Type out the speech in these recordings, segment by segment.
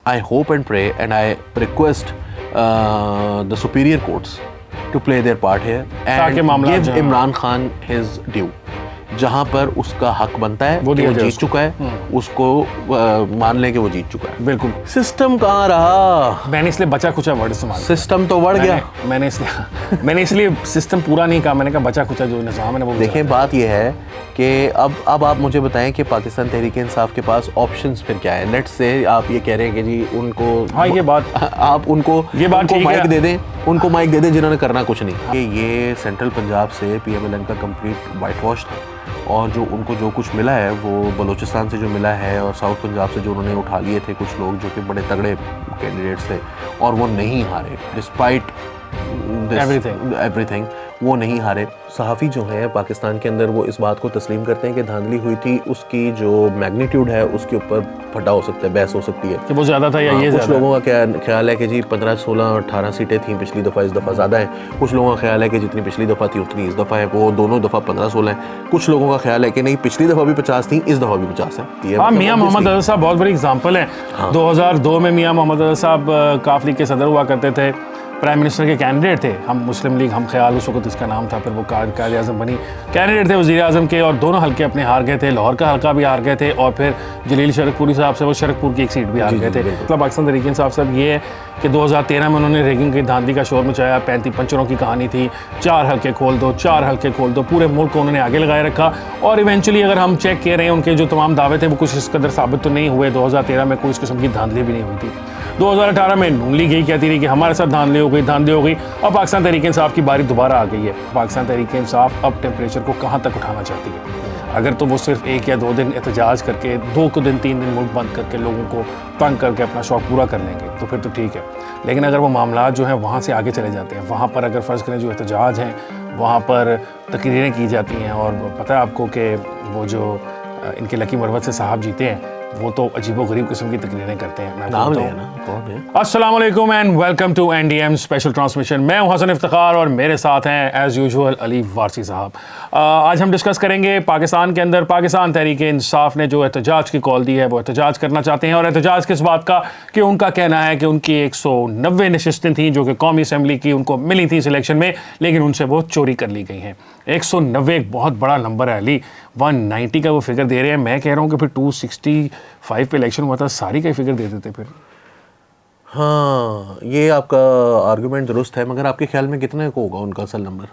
I hope and pray and I request the superior courts to play their part here and give Imran Khan his due. जहाँ पर उसका हक बनता है वो जीत चुका है, उसको मान लें कि वो जीत चुका है। बिल्कुल। सिस्टम कहाँ रहा? मैंने इसलिए बचा खुचा वर्ड इस्तेमाल, सिस्टम तो बढ़ गया। मैंने इसलिए सिस्टम पूरा नहीं कहा, मैंने कहा बचा खुचा जो निज़ाम है ना वो। देखें बात ये है कि अब आप मुझे बताएं कि पाकिस्तान तहरीक इंसाफ के पास ऑप्शंस फिर क्या है। लेट्स से आप ये कह रहे हैं कि जी उनको, हाँ ये बात आप उनको माइक दे दें, उनको माइक दे दें जिन्होंने करना कुछ नहीं। ये सेंट्रल पंजाब से PMLN का कंप्लीट वाइट वॉश था और जो उनको जो कुछ मिला है वो बलूचिस्तान से जो मिला है और साउथ पंजाब से जो उन्होंने उठा लिए थे कुछ लोग जो कि बड़े तगड़े कैंडिडेट्स थे और वो नहीं हारे डिस्पाइट एवरीथिंग, वो नहीं हारे। सहाफ़ी जो हैं पाकिस्तान के अंदर वो इस बात को तस्लीम करते हैं कि धांधली हुई थी, उसकी जो मैग्नीट्यूड है उसके ऊपर फटा हो सकता है, बहस हो सकती है कि वो ज़्यादा था या ये कुछ लोगों का क्या ख्याल है कि जी 15, 16 और 18 सीटें थी पिछली दफ़ा, इस दफ़ा ज़्यादा है। कुछ लोगों का ख्याल है कि जितनी पिछली दफ़ा थी उतनी इस दफ़ा है, वो दोनों दफ़ा 15-16 है। कुछ लोगों का ख्याल है कि नहीं पिछली दफ़ा भी 50 थी, इस दफ़ा भी 50 है। हाँ, मियाँ मोहम्मद अज़हर साहब बहुत बड़ी एग्जाम्पल है। 2002 में मियाँ मोहम्मद अज़हर साहब काफ लीग के सदर हुआ करते थे, प्राइम मिनिस्टर के कैंडिडेट थे। हम मुस्लिम लीग हम ख्याल उस वक्त इसका नाम था, फिर वो कायद आज़म बनी, कैंडिडेट थे वज़ीर आज़म के और दोनों हल्के अपने हार गए थे। लाहौर का हल्का भी हार गए थे और फिर जलील शरकपुरी साहब से वो शरकपुर की एक सीट भी हार गए थे। मतलब पाकिस्तान तहरीक इंसाफ साहब ये है कि 2013 में उन्होंने रेगिंग की धांधली का शोर मचाया, 35 पंचरों की कहानी थी, 4 हल्के खोल दो, 4 हल्के खोल दो, पूरे मुल्क को उन्होंने आगे लगाए रखा। और इवेंचुअली अगर हम चेक कर रहे हैं उनके जो तमाम दावे थे वो कुछ इस कदर साबित तो नहीं हुए। 2013 में कोई इस किस्म की धांधली भी नहीं हुई थी। 2018 में नून लीग यही कहती रही कि हमारे साथ धांधली हो गई। अब पाकिस्तान तहरीक इंसाफ की बारी दोबारा आ गई है। पाकिस्तान तहरीक इंसाफ अब टेम्परेचर को कहाँ तक उठाना चाहती है? अगर तो वो सिर्फ 1 या 2 दिन एहतजाज करके 2 दिन 3 दिन मुल्क बंद करके लोगों को तंग करके अपना शौक पूरा कर लेंगे तो फिर तो ठीक है। लेकिन अगर वो मामला जो हैं वहाँ से आगे चले जाते हैं, वहाँ पर अगर फ़र्ज़ करें जो एहतजाज हैं वहाँ पर तकरीरें की जाती हैं और पता है आपको कि वो जो इनके लकी मरवत से साहब जीते हैं वो तो अजीबोगरीब किस्म की तकरीरें करते हैं। नाम लेना कौन है? अस्सलाम वालेकुम and welcome to NDM special transmission. मैं हूं हसन इफ्तिखार और मेरे साथ हैं एज यूजुअल अली वारसी साहब। आज हम डिस्कस करेंगे पाकिस्तान के अंदर पाकिस्तान तहरीक इंसाफ ने जो एहतजाज की कॉल दी है, वो एहतजाज करना चाहते हैं और एहतजाज किस बात का कि उनका कहना है कि उनकी 190 नशिस्तें थी जो कि कौमी असम्बली की उनको मिली थी सिलेक्शन में, लेकिन उनसे वो चोरी कर ली गई हैं। 190 एक बहुत बड़ा नंबर है अली, 190 का वो फिगर दे रहे हैं। मैं कह रहा हूँ कि फिर 265 पे इलेक्शन हुआ था, सारी का फिगर दे देते फिर। हाँ, ये आपका आर्गुमेंट दुरुस्त है, मगर आपके ख्याल में कितने को होगा उनका असल नंबर?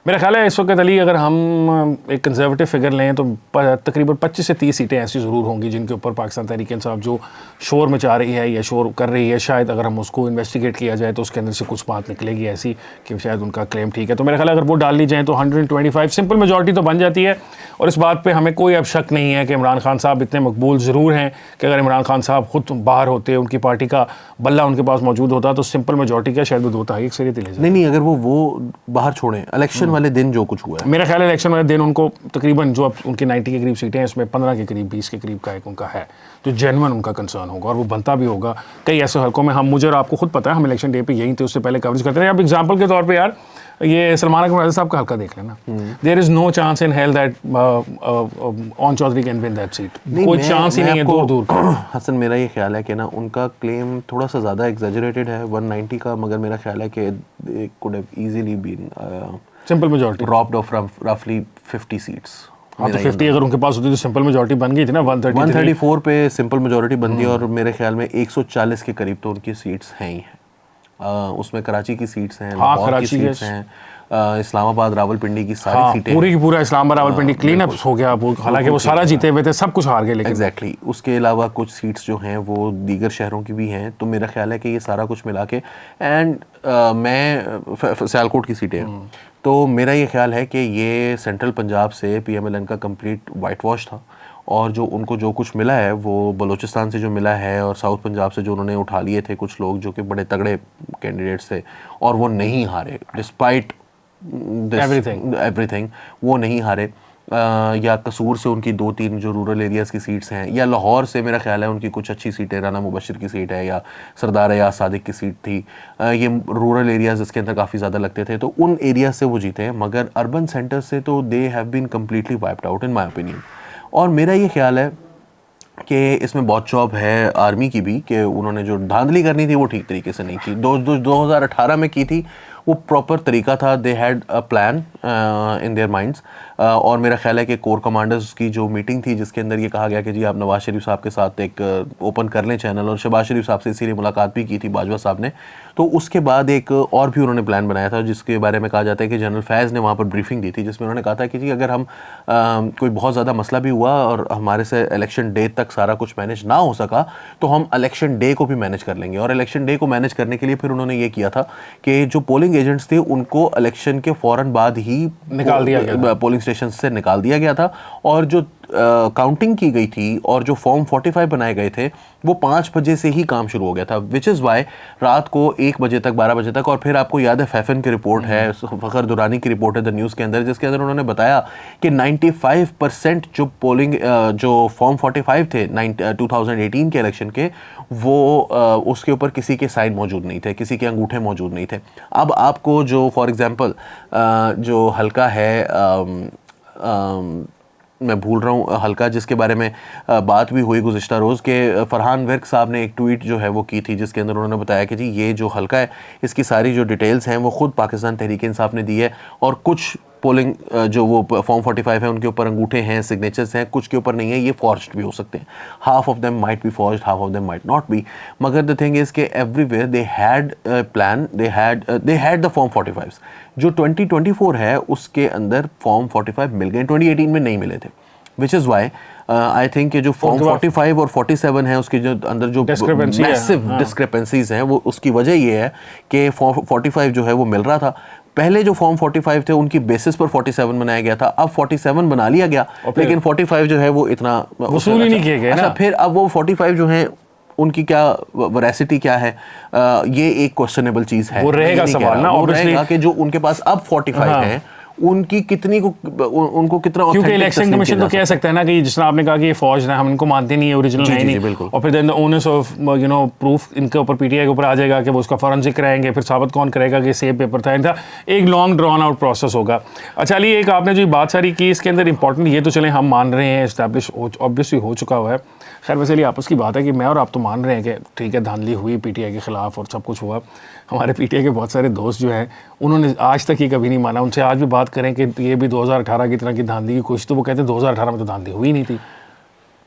मेरा ख्याल है इस वक्त अली अगर हम एक कंजर्वेटिव फिगर लें तो तकरीबन 25 से 30 सीटें ऐसी ज़रूर होंगी जिनके ऊपर पाकिस्तान तहरीक इंसाफ जो शोर मचा रही है या शोर कर रही है, शायद अगर हम उसको इन्वेस्टिगेट किया जाए तो उसके अंदर से कुछ बात निकलेगी ऐसी कि शायद उनका क्लेम ठीक है। तो मेरा ख्याल है अगर वो डाल ली जाए तो 125 सिंपल मेजॉरिटी तो बन जाती है। और इस बात पर हमें कोई अब शक नहीं है कि इमरान खान साहब इतने मकबूल ज़रूर हैं कि अगर इमरान खान साहब खुद बाहर होते, उनकी पार्टी का बल्ला उनके पास मौजूद होता तो सिंपल मेजॉरिटी का शायद वो 2/3 अक्सरियत ले जाए। नहीं, अगर वो बाहर छोड़ें इलेक्शन वाले दिन जो कुछ मेरा ख्याल है इलेक्शन वाले दिन उनको तकरीबन जो अब उनकी 90 के करीब सीटें हैं इसमें 15 के करीब 20 के करीब का एक उनका है जो जेन्युइन उनका कंसर्न होगा और वो बनता भी होगा। कई ऐसे हल्कों में मुझे और आपको खुद पता है, हम इलेक्शन डे पे यहीं थे, उससे पहले कवरेज करते रहे। अब एग्जांपल के तौर पे यार ये सलमान अकबर साहब का हल्का देख लेना, there is no chance in hell that one Chaudhry can win that seat. कोई चांस ही नहीं है दूर हसन, मेरा ये ख्याल है कि ना उनका क्लेम थोड़ा सा ज़्यादा एग्जैजरेटेड है 190 का, मगर मेरा ख्याल है कि it could have easily been simple majority dropped off रफली 50 सीट्स। हाँ तो 50 अगर उनके पास होती तो सिंपल मेजॉरिटी बन गई थी ना। 134 पे सिंपल मेजॉरिटी बन गई और मेरे ख्याल में 140 के करीब तो उनकी सीट्स हैं ही हैं। उसमें कराची की सीट्स हैं, लाहौर की सीट्स हैं, इस्लामाबाद रावलपिंडी की सारी सीटें, पूरी की पूरा इस्लामाबाद रावलपिंडी क्लीन अप हो गया। हालांकि वो सारा जीते हुए थे, सब कुछ हार गए लेकिन एग्जैक्टली उसके अलावा कुछ सीट्स जो हैं वो दीगर शहरों की भी हैं। तो मेरा ख्याल है कि ये सारा कुछ मिला के एंड मैं सियालकोट की सीटें हैं, तो मेरा ये ख्याल है कि ये सेंट्रल पंजाब से PMLN का कंप्लीट वाइट वॉश था और जो उनको जो कुछ मिला है वो बलूचिस्तान से जो मिला है और साउथ पंजाब से जो उन्होंने उठा लिए थे कुछ लोग जो कि बड़े तगड़े कैंडिडेट्स थे और वो नहीं हारे डिस्पाइट एवरीथिंग, वो नहीं हारे। या कसूर से उनकी 2-3 जो रूरल एरियाज़ की सीट्स हैं, या लाहौर से मेरा ख्याल है उनकी कुछ अच्छी सीटें, राना मुबशिर की सीट है या सरदार या सादिक की सीट थी, ये रूरल एरियाज़ इसके अंदर काफ़ी ज़्यादा लगते थे, तो उन एरिया से वो जीते हैं। मगर अर्बन सेंटर से तो they have been completely wiped out in my opinion. और मेरा ये ख्याल है कि इसमें बहुत जॉब है आर्मी की भी, कि उन्होंने जो धांधली करनी थी वो ठीक तरीके से नहीं की। 2018 में की थी, वो प्रॉपर तरीका था। They had a plan in their minds. और मेरा ख्याल है कि कोर कमांडर्स की जो मीटिंग थी जिसके अंदर ये कहा गया कि जी आप नवाज शरीफ साहब के साथ एक ओपन कर लें चैनल, और शहबाज शरीफ साहब से इसीलिए मुलाकात भी की थी बाजवा साहब ने। तो उसके बाद एक और भी उन्होंने प्लान बनाया था जिसके बारे में कहा जाता है कि जनरल फैज़ ने वहाँ पर ब्रीफिंग दी थी, जिसमें उन्होंने कहा था कि जी अगर हम कोई बहुत ज़्यादा मसला भी हुआ और हमारे से इलेक्शन डे तक सारा कुछ मैनेज ना हो सका तो हम इलेक्शन डे को भी मैनेज कर लेंगे। और इलेक्शन डे को मैनेज करने के लिए फिर उन्होंने ये किया था कि जो पोलिंग एजेंट्स थे उनको इलेक्शन के फ़ौरन बाद ही निकाल दिया गया, पोलिंग स्टेशन से निकाल दिया गया था। और जो काउंटिंग की गई थी और जो फॉर्म 45 बनाए गए थे वो 5 बजे से ही काम शुरू हो गया था, विच इज़ वाई रात को 1 बजे तक 12 बजे तक। और फिर आपको याद है फैफन की रिपोर्ट है, फ़खर दुरानी की रिपोर्ट है द न्यूज़ के अंदर, जिसके अंदर उन्होंने बताया कि 95% जो पोलिंग जो फॉर्म 45 थे 2018 के इलेक्शन के, वो उसके ऊपर किसी के साइन मौजूद नहीं थे, किसी के अंगूठे मौजूद नहीं थे। अब आपको जो फॉर एग्ज़ाम्पल जो हल्का है मैं भूल रहा हूँ हल्का, जिसके बारे में बात भी हुई गुज़िश्ता रोज़ के, फरहान विर्क साहब ने एक ट्वीट जो है वो की थी जिसके अंदर उन्होंने बताया कि जी ये जो हल्का है इसकी सारी जो डिटेल्स हैं वो ख़ुद पाकिस्तान तहरीक इंसाफ ने दी है, और कुछ पोलिंग जो वो फॉर्म 45 है उनके ऊपर अंगूठे हैं, सिग्नेचर्स हैं, कुछ के ऊपर नहीं है, ये फॉर्ज्ड भी हो सकते हैं। Half of them might be forged, half of them might not be. मगर द थिंग इज़ के everywhere they had plan, they had the form 45। जो 2024 है उसके अंदर फॉर्म 45 मिल गए, 2018 में नहीं मिले थे, which is why I think कि जो फॉर्म 45 और 47 है उसके जो अंदर जो मैसिव डिस्क्रिपेंसीज हैं वो उसकी वजह ये है कि फॉर्म 45 जो है वो मिल रहा था। पहले जो फॉर्म 45 थे उनकी बेसिस पर 47 बनाया गया था, अब 47 बना लिया गया, लेकिन 45 जो है वो इतना वसूल ही नहीं किए गए। अच्छा, फिर अब वो 45 जो हैं उनकी क्या वैरासिटी क्या है, ये एक क्वेश्चनेबल चीज़ है। वो रहेगा सवाल ना, वो रहेगा कि जो उनके पास अब 45 है उनकी कितनी को उनको कितना, क्योंकि इलेक्शन कमीशन तो कह सकता है ना कि जिस तरह आपने कहा कि ये फौज है हम इनको मानते नहीं है, ओरिजिनल है नहीं, और फिर then the onus of proof इनके ऊपर पीटीआई के ऊपर आ जाएगा कि वो उसका फॉरेंसिक कराएंगे, फिर साबित कौन करेगा कि सेम पेपर था। इनका एक लॉन्ग ड्रॉन आउट प्रोसेस होगा। अच्छा अली, एक आपने जो बात सारी की इसके अंदर इंपॉर्टेंट ये तो चले हम मान रहे हैं, इस्टेब्लिश ऑब्वियसली हो चुका हुआ है। खैर वैसे लिए आपस की बात है कि मैं और आप तो मान रहे हैं कि ठीक है धांधली हुई पीटीआई के ख़िलाफ़ और सब कुछ हुआ। हमारे पीटीआई के बहुत सारे दोस्त जो हैं उन्होंने आज तक ये कभी नहीं माना, उनसे आज भी बात करें कि ये भी 2018 की तरह की धांधली की कोशिश, तो वो कहते हैं 2018 में तो धांधली हुई नहीं थी।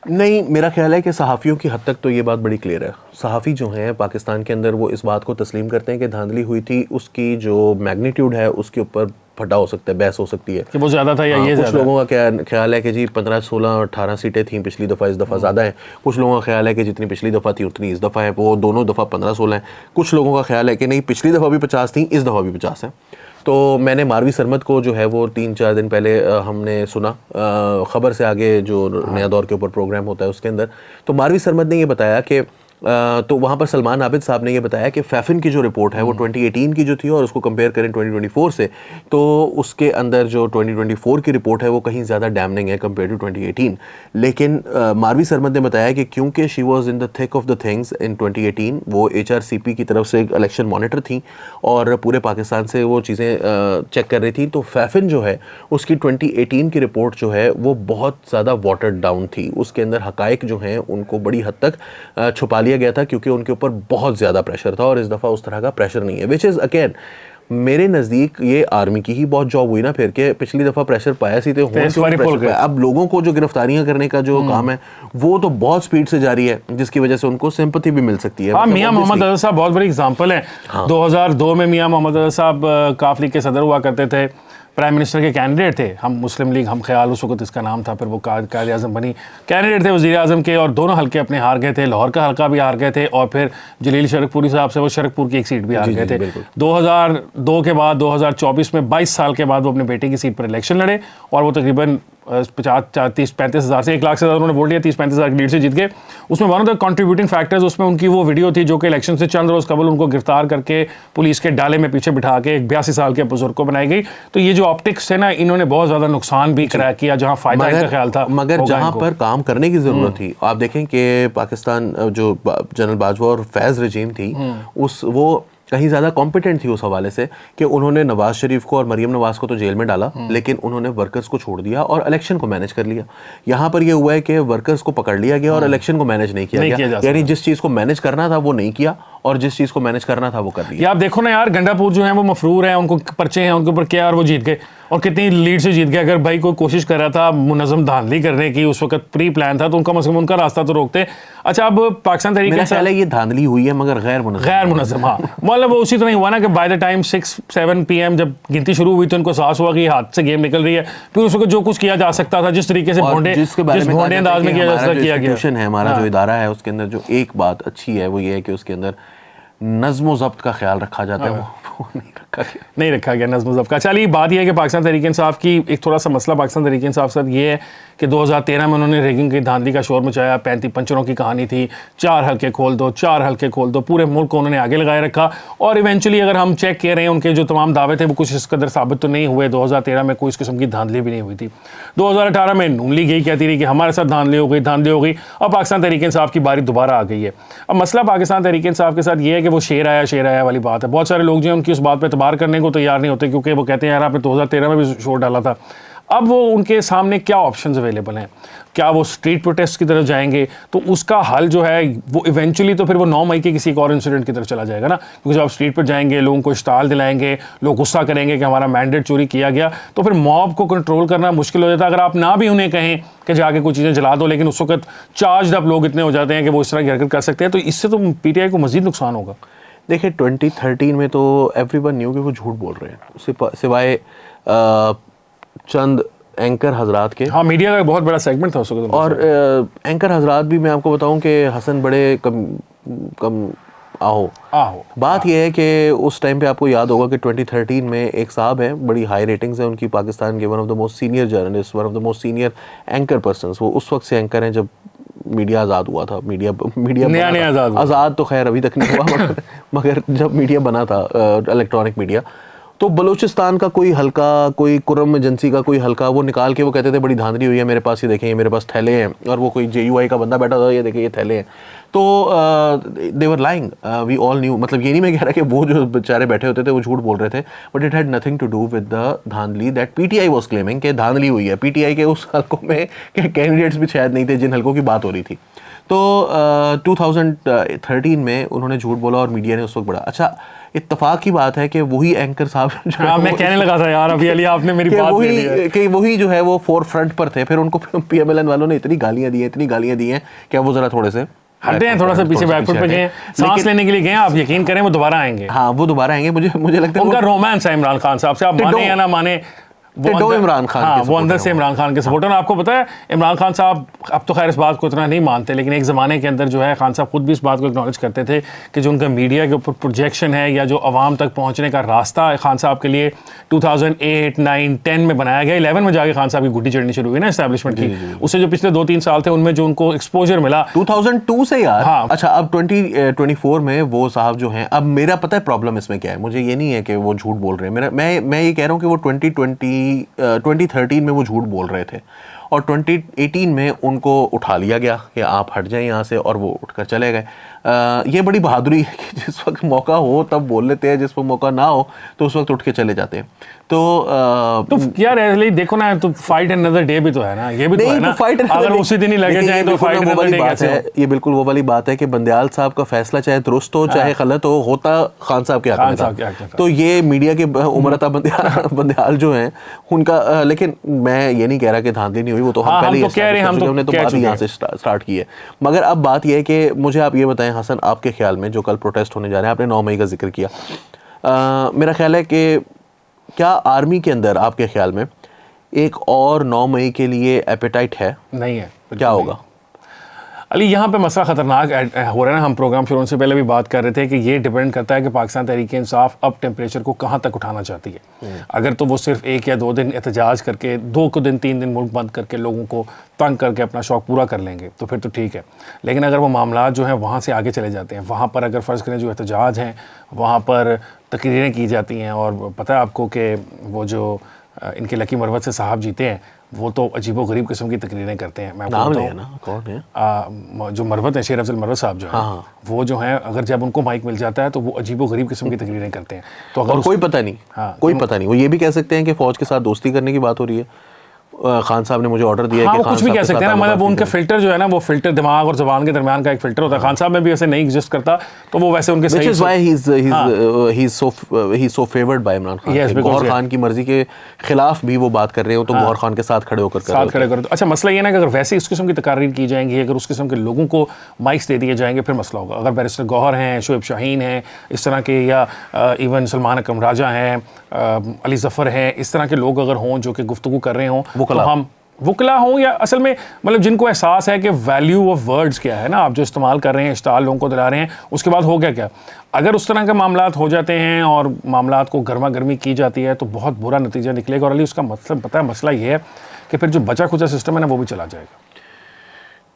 नहीं, मेरा ख्याल है कि सहाफ़ियों की हद तक तो ये बात बड़ी क्लियर है। सहाफ़ी जो हैं पाकिस्तान के अंदर वो इस बात को तस्लीम करते हैं कि धांधली हुई थी, उसकी जो मैग्नीट्यूड है उसके ऊपर फटा हो सकता है, बहस हो सकती है कि वो ज़्यादा था या ये कुछ लोगों का क्या ख्याल है कि जी 15, 16, 18 सीटें थी पिछली दफ़ा, इस दफ़ा ज़्यादा है। कुछ लोगों का ख्याल है कि जितनी पिछली दफ़ा थी उतनी इस दफ़ा है, वो दोनों दफ़ा 15, 16 है। कुछ लोगों का ख्याल है कि नहीं पिछली दफ़ा भी 50 थी, इस दफ़ा भी 50 है। तो मैंने मारवी सरमद को जो है वो 3-4 दिन पहले हमने सुना ख़बर से आगे जो नया दौर के ऊपर प्रोग्राम होता है उसके अंदर, तो मारवी सरमद ने ये बताया कि तो वहाँ पर सलमान आबिद साहब ने ये बताया कि फैफिन की जो रिपोर्ट है वो 2018 की जो थी और उसको कंपेयर करें 2024 से, तो उसके अंदर जो 2024 की रिपोर्ट है वो कहीं ज़्यादा डैमनिंग है कंपेयर टू 2018। लेकिन मारवी सरमद ने बताया कि क्योंकि she was in the thick of the things in 2018, वो HRCP की तरफ से इलेक्शन मॉनिटर थी और पूरे पाकिस्तान से वो चीज़ें चेक कर रही थी, तो फैफिन जो है उसकी 2018 की रिपोर्ट जो है वो बहुत ज़्यादा वाटर्ड डाउन थी। उसके अंदर हकाइक जो हैं उनको बड़ी हद तक छुपा लिया गया था क्योंकि उनके ऊपर बहुत ज़्यादा प्रेशर था, और इस दफ़ा उस तरह का प्रेशर नहीं है। विच इज़ अगेन मेरे नज़दीक ये आर्मी की ही बहुत जॉब हुई ना, फिर के पिछली दफ़ा प्रेशर पाया सी तो अब लोगों को जो गिरफ्तारियां करने का जो काम है वो तो बहुत स्पीड से जारी है, जिसकी वजह से उनको सिंपैथी भी मिल सकती है। हाँ, मियां मोहम्मद अजहर साहब बहुत बड़ी एग्जांपल है। 2002 में मियां मोहम्मद अजहर साहब काफ लीग के सदर हुआ करते थे, प्राइम मिनिस्टर के कैंडिडेट थे, हम मुस्लिम लीग हम ख्याल उस वक्त इसका नाम था, फिर वो कायद आज़म बनी, कैंडिडेट थे वज़ीर आज़म के, और दोनों हल्के अपने हार गए थे, लाहौर का हल्का भी हार गए थे, और फिर जलील शरकपुरी साहब से वो शरकपुर की एक सीट भी हार गए थे। 2002 के बाद 2024 में 22 साल के बाद वो अपने बेटे की सीट पर इलेक्शन लड़े और वो तकरीबन 30-35 हज़ार से 1 लाख से ज़्यादा उन्होंने वोट लिया, 30-35 हज़ार की लीड से जीत गए। उसमें one of the contributing factors उसमें उनकी वो वीडियो थी जो कि इलेक्शन से चंद रोज़ कबल उनको गिरफ्तार करके पुलिस के डाले में पीछे बिठा के एक 82 साल के बुजुर्ग को बनाई गई। तो ये जो ऑप्टिक्स है ना, इन्होंने बहुत ज़्यादा नुकसान भी किया जहाँ फ़ायदा इनका ख्याल था, मगर जहाँ पर काम करने की ज़रूरत थी। आप देखें कि पाकिस्तान जो जनरल बाजवा और फैज़ रजीम थी कहीं ज़्यादा कॉम्पिटेंट थी उस हवाले से कि उन्होंने नवाज शरीफ को और मरीम नवाज को तो जेल में डाला, लेकिन उन्होंने वर्कर्स को छोड़ दिया और इलेक्शन को मैनेज कर लिया। यहाँ पर ये हुआ है कि वर्कर्स को पकड़ लिया गया और इलेक्शन को मैनेज नहीं किया गया, यानी जिस चीज़ को मैनेज करना था वो नहीं किया और जिस चीज़ को मैनेज करना था वो कर लिया। आप देखो ना यार, गंडापुर जो है वो मफरूर है, उनको पर्चे हैं उनके ऊपर क्या, और वो जीत गए, और कितनी लीड से जीत गए। अगर भाई कोई कोशिश कर रहा था मुनज़्ज़म धांधली करने की, उस वक्त प्री प्लान था, तो उनका मसला उनका रास्ता तो रोकते। अच्छा, अब पाकिस्तान तरीके मेरा ख्याल है ये धांधली हुई है मगर गैर मुनज़्ज़म, हाँ, मतलब वो उसी तरह हुआ ना कि बाय द टाइम 6-7 PM जब गिनती शुरू हुई तो उनको एहसास हुआ कि हाथ से गेम निकल रही है। फिर उस वक्त जो कुछ किया जा सकता था, जिस तरीके से भोंडे अंदाज में किया जा सकता, किया गया है। हमारा जो इदारा है उसके अंदर जो एक बात अच्छी है वो ये है कि उसके अंदर नज़्म ज़ब्त का ख्याल रखा जाता है, वो नहीं रखा गया नज़्म ज़ब्त का। चलिए, बात यह है कि पाकिस्तान तहरीक इंसाफ की एक थोड़ा सा मसला पाकिस्तान तहरीक इंसाफ साथ ये है कि 2013 में उन्होंने रैगिंग की धांधली का शोर मचाया। 35 पंचरों की कहानी थी, 4 हल्के खोल दो, 4 हल्के खोल दो, पूरे मुल्क को उन्होंने आगे लगाए रखा। और इवेंचुअली अगर हम चेक कर रहे हैं उनके जो तमाम दावे थे वो कुछ इस कदर साबित तो नहीं हुए। 2013 में कोई इस किस्म की धांधली भी नहीं हुई थी। 2018 में नून लीग यही कहती रही कि हमारे साथ धांधली हो गई, धांधली हो गई। अब पाकिस्तान तहरीक इंसाफ की बारी दोबारा आ गई है। अब मसला पाकिस्तान तहरीक इंसाफ के साथ ये है कि वो शेर आया वाली बात है। बहुत सारे लोग जो हैं उनकी उस बात पर एतबार करने को तैयार नहीं होते, क्योंकि वो कहते हैं यार आपने 2013 में भी शोर डाला था। अब वो उनके सामने क्या ऑप्शंस अवेलेबल हैं? क्या वो स्ट्रीट प्रोटेस्ट की तरफ जाएंगे? तो उसका हल जो है वो इवेंचुअली तो फिर वो 9 मई के किसी एक और इंसिडेंट की तरफ चला जाएगा ना, क्योंकि जब आप स्ट्रीट पर जाएंगे, लोगों को इश्ताल दिलाएंगे, लोग गुस्सा करेंगे कि हमारा मैंडेट चोरी किया गया, तो फिर मॉब को कंट्रोल करना मुश्किल हो जाता है। अगर आप ना भी उन्हें कहें कि जाके कुछ चीज़ें जला दो, लेकिन उस वक्त चार्ज अप लोग इतने हो जाते हैं कि वो इस तरह की हरकत कर सकते हैं, तो इससे तो PTI को मजीद नुकसान होगा। देखिए, 2013 में तो एवरीवन न्यू कि वो झूठ बोल रहे हैं, सिवाय चंद एंकर हजरात के। हाँ, मीडिया का बहुत बड़ा सेगमेंट था उस वक्त। और एंकर हजरात भी मैं आपको बताऊं कि हसन बड़े कम आहो। बात यह है कि उस टाइम पे आपको याद होगा कि 2013 में एक साहब हैं, बड़ी हाई रेटिंग्स हैं उनकी, पाकिस्तान के one of the most senior journalist, one of the most senior anchor persons. वो उस वक्त से एंकर हैं जब मीडिया आज़ाद हुआ था। मीडिया नया आज़ाद तो खैर अभी तक नहीं हुआ मगर जब मीडिया बना था, इलेक्ट्रॉनिक मीडिया, तो बलूचिस्तान का कोई हल्का, कोई कुरम एजेंसी का कोई हल्का, वो निकाल के वो कहते थे बड़ी धांधली हुई है मेरे पास, ये देखें, ये मेरे पास थैले हैं। और वो कोई JUI का बंदा बैठा था, ये देखें ये थैले हैं। तो they were lying, we all knew. मतलब ये नहीं मैं कह रहा कि वो जो बेचारे बैठे होते थे वो झूठ बोल रहे थे, but it had nothing to do with the धांधली दैट PTI वाज क्लेमिंग कि धांधली हुई है। PTI के उस हल्कों में कैंडिडेट्स भी शायद नहीं थे जिन हल्कों की बात हो रही थी। तो 2013 में उन्होंने झूठ बोला और मीडिया ने उस वक्त बड़ा अच्छा। इत्तेफाक की बात है कि वही एंकर साहब, मैं कहने लगा था यार अभी अली आपने मेरी बात ले ली है कि वही जो है वो फोर फ्रंट पर थे। फिर उनको PMLN वालों ने इतनी गालियां दी हैं कि वो जरा थोड़े से हटे हैं, थोड़ा सा पीछे बैकफुट पे गए, सांस लेने के लिए गए। आप यकीन करें वो दोबारा आएंगे। हाँ, वो दोबारा आएंगे। मुझे लगता है उनका रोमांस है इमरान खान साहब से, आप माने या ना माने, इमरान खान, हाँ, वो अंदर से इमरान खान के सपोर्टर। आपको पता है इमरान खान साहब अब तो खैर इस बात को इतना नहीं मानते, लेकिन एक ज़माने के अंदर जो है खान साहब खुद भी इस बात को एक्नॉलेज करते थे कि जो उनका मीडिया के ऊपर प्रोजेक्शन है या जो आवाम तक पहुंचने का रास्ता है खान साहब के लिए 2008, 9, 10 में बनाया गया। 11 में जाके खान साहब की गुड्डी चढ़नी शुरू हुई ना एस्टैब्लिशमेंट की। उससे जो पिछले 2-3 साल थे उनमें जो उनको एक्सपोजर मिला 2002 से यार। हाँ। अच्छा, अब 2024 में वो साहब जो हैं, अब मेरा पता है प्रॉब्लम इसमें क्या है। मुझे ये नहीं है कि वो झूठ बोल रहे हैं, मैं ये कह रहा हूँ कि वो 2013 में वो झूठ बोल रहे थे और 2018 में उनको उठा लिया गया कि आप हट जाएं यहाँ से, और वो उठकर चले गए। ये बड़ी बहादुरी है कि जिस वक्त मौका हो तब बोल लेते हैं, जिस वक्त मौका ना हो तो उस वक्त उठ के चले जाते हैं। तो यार देखो ना, तो फाइट अनदर डे भी तो है ना, ये भी तो है ना। अगर उसी दिन ही लगे जाए तो फाइट अनदर डे कैसे है? ये बिल्कुल वो वाली बात है कि बंदयाल साहब का फैसला चाहे दुरुस्त हो चाहे गलत हो, होता खान साहब के हक में था। तो ये मीडिया के उमरता बंदयाल जो हैं उनका, लेकिन मैं ये नहीं कह रहा कि धांधली नहीं हुई, वो तो हम पहले हमने तो बात यहाँ से स्टार्ट की है। मगर अब बात यह है कि मुझे आप ये बताएं हसन, आपके ख्याल में जो कल प्रोटेस्ट होने जा रहे हैं, आपने 9 मई का जिक्र किया, मेरा ख्याल है कि क्या आर्मी के अंदर आपके ख्याल में एक और 9 मई के लिए एपेटाइट है? नहीं है। क्या होगा अली? यहाँ पे मसला ख़तरनाक हो रहा है ना। हम प्रोग्राम शुरू से पहले भी बात कर रहे थे कि ये डिपेंड करता है कि पाकिस्तान तहरीक इंसाफ अब टेम्परेचर को कहाँ तक उठाना चाहती है। अगर तो वो सिर्फ 1 या 2 दिन एहतजाज करके 2 दिन 3 दिन मुल्क बंद करके लोगों को तंग करके अपना शौक़ पूरा कर लेंगे तो फिर तो ठीक है। लेकिन अगर वो मामला जो हैं वहाँ से आगे चले जाते हैं, वहाँ पर अगर फ़र्ज़ करें जो एहतजाज हैं वहाँ पर तकरीरें की जाती हैं, और पता है आपको कि वो जो इनके लकी मरवत से साहब जीते हैं वो तो अजीबोगरीब किस्म की तकरीरें करते हैं। मैं नाम बोलता ले हूँ, ना, कौन है? जो मरवत है, शेर अफजल मरवत साहब जो हैं, वो जो हैं अगर जब उनको माइक मिल जाता है तो वो अजीबोगरीब किस्म की तकरीरें करते हैं। तो अगर और कोई पता नहीं, कोई पता नहीं, वो ये भी कह सकते हैं कि फौज के साथ दोस्ती करने की बात हो रही है, खान साहब ने मुझे ऑर्डर दिया है हाँ, कि वो कुछ भी कह सकते हैं ना, मतलब उनके फिल्टर जो है ना, वो फिल्टर दिमाग और ज़बान के दरमियान का एक फिल्टर होता है। खान साहब में भी वैसे नहीं एग्जिस्ट करता, तो वो वैसे उनके which is why he's so favored by Imran Khan. Yes, because Gauhar Khan की मर्जी के खिलाफ भी वो बात कर रहे हो तो गौहर खान के साथ खड़े होकर तो अच्छा मसला ये ना कि अगर वैसे इस किस्म की तकारीर की जाएंगी, अगर उस किस्म के लोगों को माइक्स दे दिए जाएंगे, फिर मसला होगा। अगर बैरिस्टर गौहर हैं, शोएब शाहीन हैं, इस तरह के, या इवन सलमान अकरम राजा हैं, अली ज़फ़र हैं, इस तरह के लोग अगर हों जो कि गुफ्तगू कर रहे हों, तो हम वकला हों, या असल में मतलब जिनको एहसास है कि वैल्यू ऑफ वर्ड्स क्या है ना, आप जो इस्तेमाल कर रहे हैं, इश्ताल लोगों को दिला रहे हैं, उसके बाद हो गया क्या? अगर उस तरह के मामलात हो जाते हैं और मामलात को गर्मा गर्मी की जाती है तो बहुत बुरा नतीजा निकलेगा। और अली उसका मतलब पता है, मसला ये है कि फिर जो बचा खुचा सिस्टम है ना, वो भी चला जाएगा।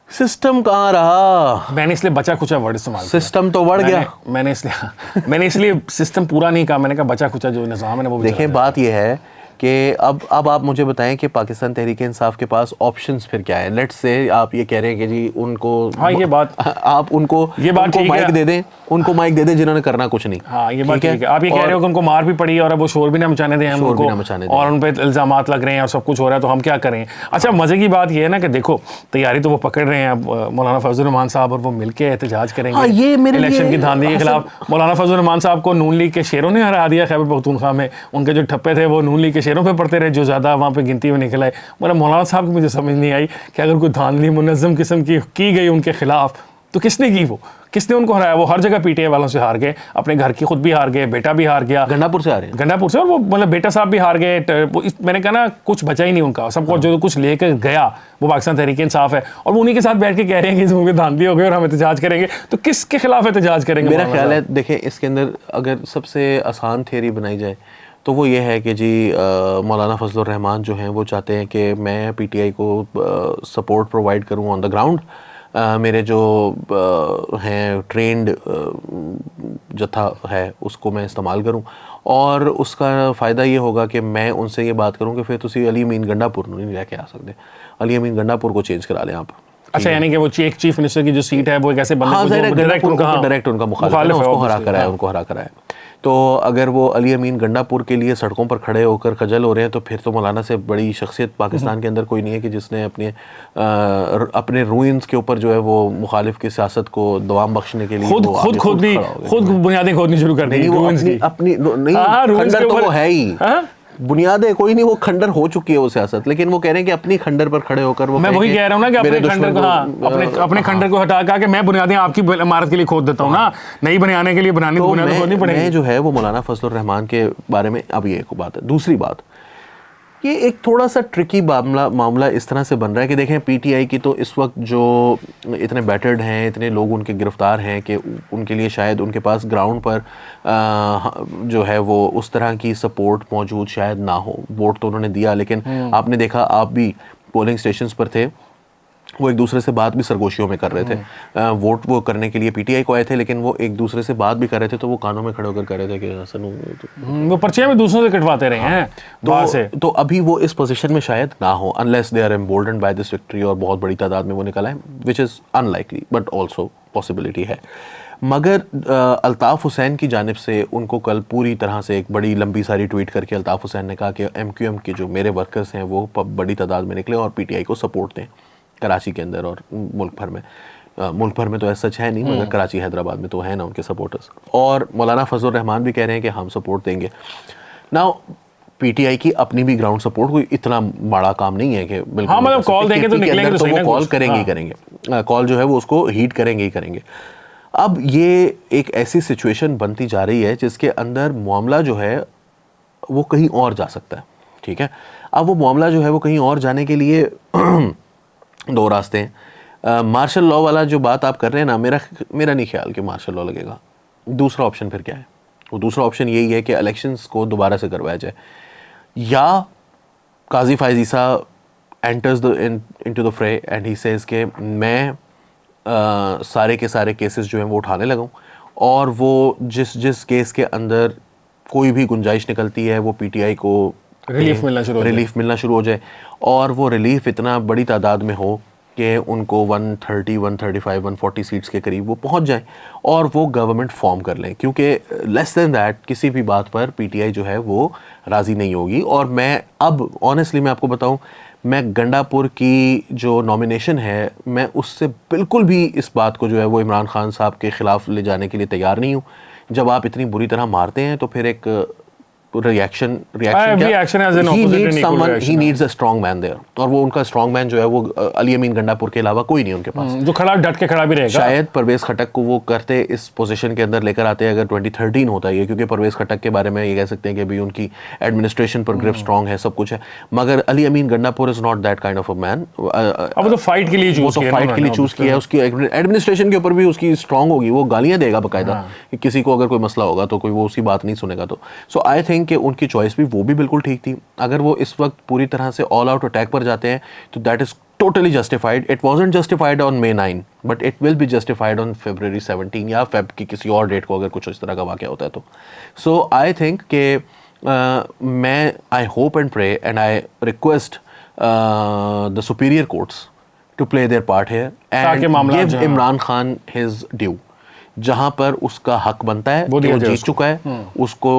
सिस्टम कहाँ रहा? मैंने इसलिए बचा खुचा वर्ड इस्तेमाल किया। सिस्टम तो बढ़ गया। मैंने इसलिए सिस्टम पूरा नहीं कहा, मैंने कहा बचा खुचा जो निज़ाम है ना, वो भी देखिए बात यह है कि अब आप मुझे बताएं कि पाकिस्तान तहरीक इंसाफ के पास ऑप्शंस फिर क्या है? लेट्स से आप ये कह रहे हैं कि जी उनको, हाँ ये बात, आप उनको माइक दे दें, उनको माइक दे दें जिन्होंने करना कुछ नहीं। हाँ ये बात ठीक है। आप ये कह रहे हो कि उनको मार भी पड़ी और अब वो शोर भी ना मचाने दें हम उनको, और उन पर इल्ज़ामात लग रहे हैं और सब कुछ हो रहा है, तो हम क्या करें? अच्छा मज़े की बात ये है ना कि देखो तैयारी तो वो पकड़ रहे हैं, मौलाना फजल रहमान साहब, और वो मिलकर एहतजाज करेंगे इलेक्शन की धांधली के खिलाफ। मौलाना फजल रहमान साहब को नून लीग के शेरों ने हरा दिया खैबर पख्तूनख्वा में, उनके जो ठप्पे थे वो नून लीग के शेरों पे पढ़ते रहे, जो ज़्यादा वहाँ पे गिनती में निकल आए। मतलब मौलाना साहब की मुझे समझ नहीं आई कि अगर कोई धांधली मुनज़्ज़म किस्म की गई उनके खिलाफ, तो किसने की? वो किसने उनको हराया? वो हर जगह पीटीआई वालों से हार गए, अपने घर की खुद भी हार गए, बेटा भी हार गया, गंडापुर से आ रहे हैं, गंडापुर से, और वो मतलब बेटा साहब भी हार गए। मैंने कहा ना, कुछ बचा ही नहीं उनका, सबको जो कुछ लेकर गया वो पाकिस्तान तहरीक इंसाफ है, और वो उन्हीं के साथ बैठ के कह रहे हैं कि इसमें धांधली हो गई और हम एहतजाज करेंगे। तो किसके खिलाफ एहतजाज करेंगे? मेरा ख्याल है देखें, इसके अंदर अगर सबसे आसान थियरी बनाई जाए तो वो ये है कि जी मौलाना फजल रहमान जो हैं वो चाहते हैं कि मैं पीटीआई को सपोर्ट प्रोवाइड करूं ऑन द ग्राउंड, मेरे जो हैं ट्रेंड जत्था है उसको मैं इस्तेमाल करूं, और उसका फ़ायदा ये होगा कि मैं उनसे ये बात करूं कि फिर तुसी अली अमीन गंडापुर नहीं लेके आ सकते, अली अमीन गंडापुर को चेंज करा लें आप। अच्छा, यानी कि वो चीफ मिनिस्टर की जो सीट है वो एक ऐसे बंदे हाँ, डायरेक्ट उनका मुखालिफ है, उसको हरा करा है। तो अगर वो अली अमीन गंडापुर के लिए सड़कों पर खड़े होकर खजल हो रहे हैं, तो फिर तो मौलाना से बड़ी शख्सियत पाकिस्तान के अंदर कोई नहीं है कि जिसने अपने रूइंस के ऊपर जो है वो मुखालिफ की सियासत को दवाम बख्शने के लिए खुद बुनियादें खोदनी शुरू कर दी। अपनी खंडर तो वो है ही, बुनियादें कोई नहीं, वो खंडर हो चुकी है वो सियासत, लेकिन वो कह रहे हैं कि अपनी खंडर पर खड़े होकर वो, मैं वही कह रहा हूँ ना कि अपने खंडर को हटा के मैं बुनियादें आपकी इमारत के लिए खोद देता हूँ ना, नई बनाने के लिए बनानी खोदनी पड़ेगी। मैं जो है वो मौलाना फजल रहमान के बारे में अब ये एक बात है। दूसरी बात, ये एक थोड़ा सा ट्रिकी मामला इस तरह से बन रहा है कि देखें पीटीआई की तो इस वक्त जो इतने बैटर्ड हैं, इतने लोग उनके गिरफ्तार हैं कि उनके लिए शायद उनके पास ग्राउंड पर जो है वो उस तरह की सपोर्ट मौजूद शायद ना हो। वोट तो उन्होंने दिया, लेकिन आपने देखा, आप भी पोलिंग स्टेशंस पर थे, वो एक दूसरे से बात भी सरगोशियों में कर रहे थे। वोट वो करने के लिए पीटीआई को आए थे, लेकिन वो एक दूसरे से बात भी कर रहे थे, तो वो कानों में खड़े होकर कह रहे थे कि सनू वो पर्चियां भी दूसरों से कटवाते रहे हैं। तो अभी वो इस पोजीशन में शायद ना हो, unless they are emboldened by this victory, और बहुत बड़ी तादाद में वो निकल आए, which is unlikely but also possibility है। मगर अल्ताफ़ हुसैन की जानिब से उनको कल पूरी तरह से एक बड़ी लंबी सारी ट्वीट करके अल्ताफ़ हुसैन ने कहा कि एमक्यूएम के जो मेरे वर्कर्स हैं वो बड़ी तादाद में निकले और पीटीआई को सपोर्ट दें कराची के अंदर और मुल्क भर में तो ऐसा सच है नहीं, मगर कराची हैदराबाद में तो है ना उनके सपोर्टर्स। और मौलाना फजल रहमान भी कह रहे हैं कि हम सपोर्ट देंगे। नाउ पीटीआई की अपनी भी ग्राउंड सपोर्ट कोई इतना बड़ा काम नहीं है कि बिल्कुल, हाँ, मतलब कॉल देंगे तो निकलेंगे, तो वो कॉल करेंगे ही करेंगे, कॉल जो है वो उसको हीट करेंगे ही करेंगे। अब ये एक ऐसी सिचुएशन बनती जा रही है जिसके अंदर मामला जो है वो कहीं और जा सकता है, ठीक है। अब वो मामला जो है वो कहीं और जाने के लिए दो रास्ते हैं। मार्शल लॉ वाला जो बात आप कर रहे हैं ना, मेरा नहीं ख्याल कि मार्शल लॉ लगेगा। दूसरा ऑप्शन फिर क्या है? वो दूसरा ऑप्शन यही है कि इलेक्शंस को दोबारा से करवाया जाए, या Qazi Faez Isa enters into the fray and he says कि मैं सारे के सारे केसेस जो हैं वो उठाने लगाऊं, और वो जिस केस के अंदर कोई भी गुंजाइश निकलती है वो पीटीआई को रिलीफ मिलना शुरू हो जाए और वो रिलीफ इतना बड़ी तादाद में हो कि उनको 130, 135, 140 सीट्स के करीब वो पहुंच जाएं और वो गवर्नमेंट फॉर्म कर लें, क्योंकि लेस देन दैट किसी भी बात पर पीटीआई जो है वो राज़ी नहीं होगी। और मैं अब ऑनेस्टली मैं आपको बताऊं, मैं गंडापुर की जो नॉमिनेशन है मैं उससे बिल्कुल भी इस बात को जो है वो इमरान खान साहब के ख़िलाफ़ ले जाने के लिए तैयार नहीं हूँ। जब आप इतनी बुरी तरह मारते हैं तो फिर एक रिएक्शन ही needs a strong man there, और वो उनका स्ट्रॉन्ग मैन जो है वो अली अमीन गंडापुर के अलावा कोई नहीं उनके पास, जो खड़ा डट के खड़ा भी रहेगा। शायद परवेज़ खटक को वो करते इस पोजीशन के अंदर लेकर आते अगर 2013 होता है, क्योंकि परवेज़ खटक के बारे में ये कह सकते हैं कि अभी उनकी एडमिनिस्ट्रेशन पर ग्रिप स्ट्रॉन्ग है, सब कुछ है, मगर Ali Amin Gandapur is not that kind of a man. अब तो फाइट के लिए चूज किया है, उसकी एडमिनिस्ट्रेशन के ऊपर भी उसकी स्ट्रॉन्ग होगी, वो गालियां देगा बाकायदा कि किसी को अगर कोई मसला होगा तो कोई वो उसकी बात नहीं सुनेगा। तो सो आई थिंक कि उनकी चॉइस भी वो भी बिल्कुल ठीक थी। अगर वो इस वक्त पूरी तरह से ऑल आउट अटैक पर जाते हैं तो that is totally justified. It wasn't justified on May 9 but it will be justified on February 17 या फेब की किसी और डेट को अगर कुछ इस तरह का वाक़या होता है तो। सो आई थिंक कि मैं I hope and pray and I request the superior courts to play their part here and give Imran Khan his due. जहां पर उसका हक बनता है वो जीत चुका है, उसको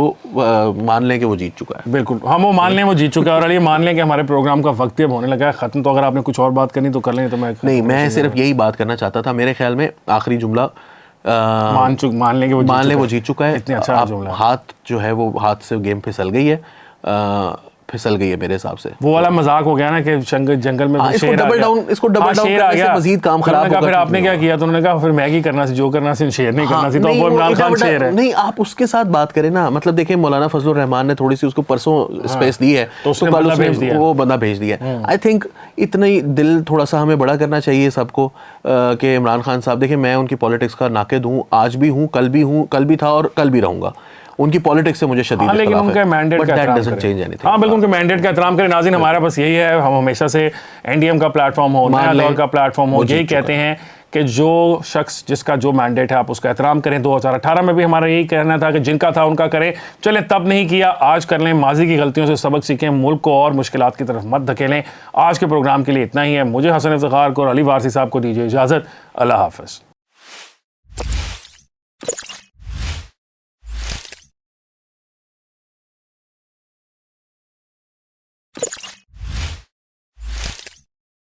मान लें कि वो जीत चुका है। बिल्कुल, हम वो मान लें वो जीत चुका है। और ये मान लें कि हमारे प्रोग्राम का वक्त अब होने लगा है ख़त्म। तो अगर आपने कुछ और बात करनी तो कर लें, तो मैं सिर्फ यही बात करना चाहता था। मेरे ख्याल में आखिरी जुमला मान लें कि वो जीत चुका है। इतने अच्छा जुमला, हाथ जो है वो हाथ से गेम फिसल गई है, फिसल गई है मेरे हिसाब से। वो वाला मजाक हो गया ना कि जंगल में इसको डबल डाउन करने से मजीद काम खराब होगा। फिर आपने क्या किया? तो उन्होंने कहा फिर मैगी करना सी, जो करना सी, शेर नहीं करना सी। तो वो इमरान खान शेर है। नहीं, आप उसके साथ बात करें ना। मतलब देखिए, मौलाना फजलुर रहमान ने थोड़ी सी उसको परसों स्पेस दी है तो उसने वो बंदा भेज दिया। आई थिंक इतना ही दिल थोड़ा सा हमें बड़ा करना चाहिए सबको कि इमरान खान साहब, देखिए मैं उनकी पॉलिटिक्स का नाक़िद हूँ, आज भी हूँ, कल भी था और कल भी रहूँगा। उनकी पॉलिटिक्स से मुझे शदीद लेकिन उनके मैंडेट का एहतराम करें। बिल्कुल, उनके मैंडेट का एहतराम करें। नाज़रीन, हमारा बस यही है, हम हमेशा से एनडीएम का प्लेटफॉर्म हो, नया दौर का प्लेटफॉर्म हो, यही कहते हैं कि जो शख्स जिसका जो मैंडेट है आप उसका एहतराम करें। 2018 में भी हमारा यही कहना था कि जिनका था उनका करें। चलें, तब नहीं किया, आज कर लें। माजी की गलतियों से सबक सीखें, मुल्क को और मुश्किलात की तरफ मत धकेलें। आज के प्रोग्राम के लिए इतना ही है। मुझे हसन इफ्तिखार को और अली वारसी साहब को दीजिए इजाज़त। अल्लाह हाफ़िज़।